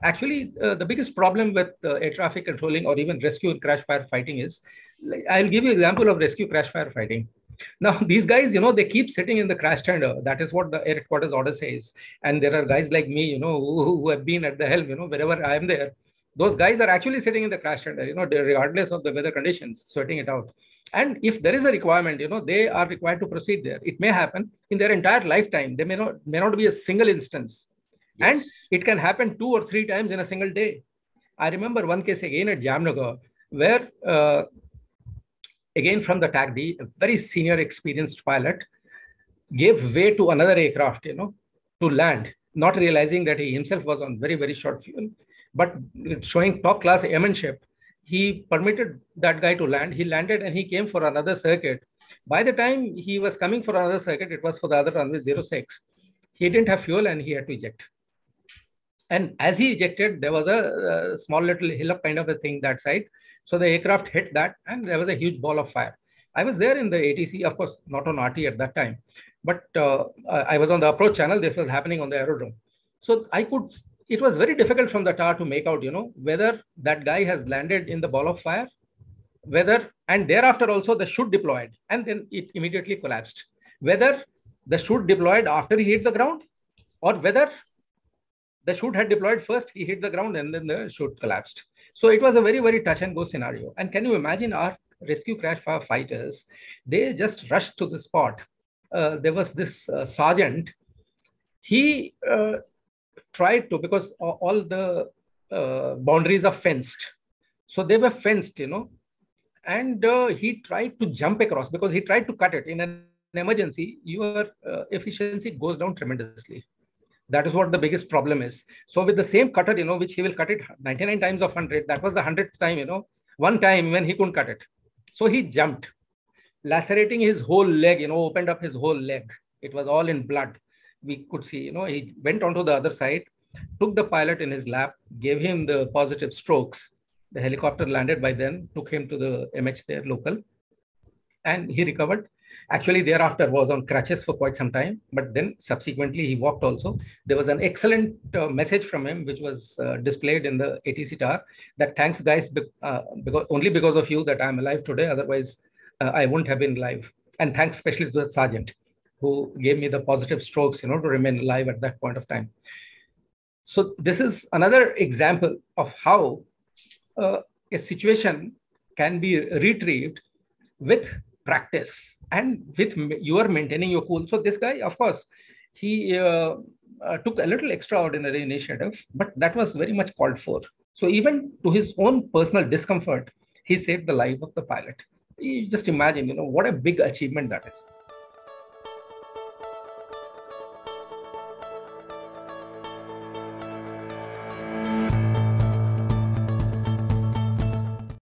Actually, the biggest problem with air traffic controlling or even rescue and crash firefighting is, like, I'll give you an example of rescue crash firefighting. Now, these guys, they keep sitting in the crash tender. That is what the air headquarters order says. And there are guys like me, who have been at the helm, wherever I am there. Those guys are actually sitting in the crash tender, regardless of the weather conditions, sweating it out. And if there is a requirement, they are required to proceed there. It may happen in their entire lifetime. There may not be a single instance. Yes. And it can happen 2 or 3 times in a single day. I remember one case again at Jamnagar, where again from the TACD, a very senior experienced pilot gave way to another aircraft, to land, not realizing that he himself was on very, very short fuel, but showing top class airmanship. He permitted that guy to land. He landed and he came for another circuit. By the time he was coming for another circuit, it was for the other runway 06. He didn't have fuel and he had to eject. And as he ejected, there was a small little hillock kind of a thing that side. So the aircraft hit that and there was a huge ball of fire. I was there in the ATC, of course, not on RT at that time, but I was on the approach channel. This was happening on the aerodrome. So it was very difficult from the tower to make out, whether that guy has landed in the ball of fire, and thereafter also the chute deployed, and then it immediately collapsed. Whether the chute deployed after he hit the ground, or whether the chute had deployed first, he hit the ground, and then the chute collapsed. So it was a very, very touch and go scenario. And can you imagine our rescue crash firefighters? They just rushed to the spot. There was this sergeant. He tried to, because all the boundaries are fenced. So they were fenced, and he tried to jump across because he tried to cut it. In an emergency, your efficiency goes down tremendously. That is what the biggest problem is. So with the same cutter, which he will cut it 99 times of 100, that was the 100th time, one time when he couldn't cut it. So he jumped, lacerating his whole leg, opened up his whole leg. It was all in blood. We could see, he went onto the other side, took the pilot in his lap, gave him the positive strokes. The helicopter landed by then, took him to the MH there, local, and he recovered. Actually, thereafter was on crutches for quite some time, but then subsequently he walked also. There was an excellent message from him, which was displayed in the ATC tower, that thanks guys, only because of you that I'm alive today. Otherwise, I wouldn't have been alive. And thanks especially to the sergeant who gave me the positive strokes, to remain alive at that point of time. So this is another example of how a situation can be retrieved with practice and with you are maintaining your cool. So this guy, of course, he took a little extraordinary initiative, but that was very much called for. So even to his own personal discomfort, he saved the life of the pilot. You just imagine, what a big achievement that is.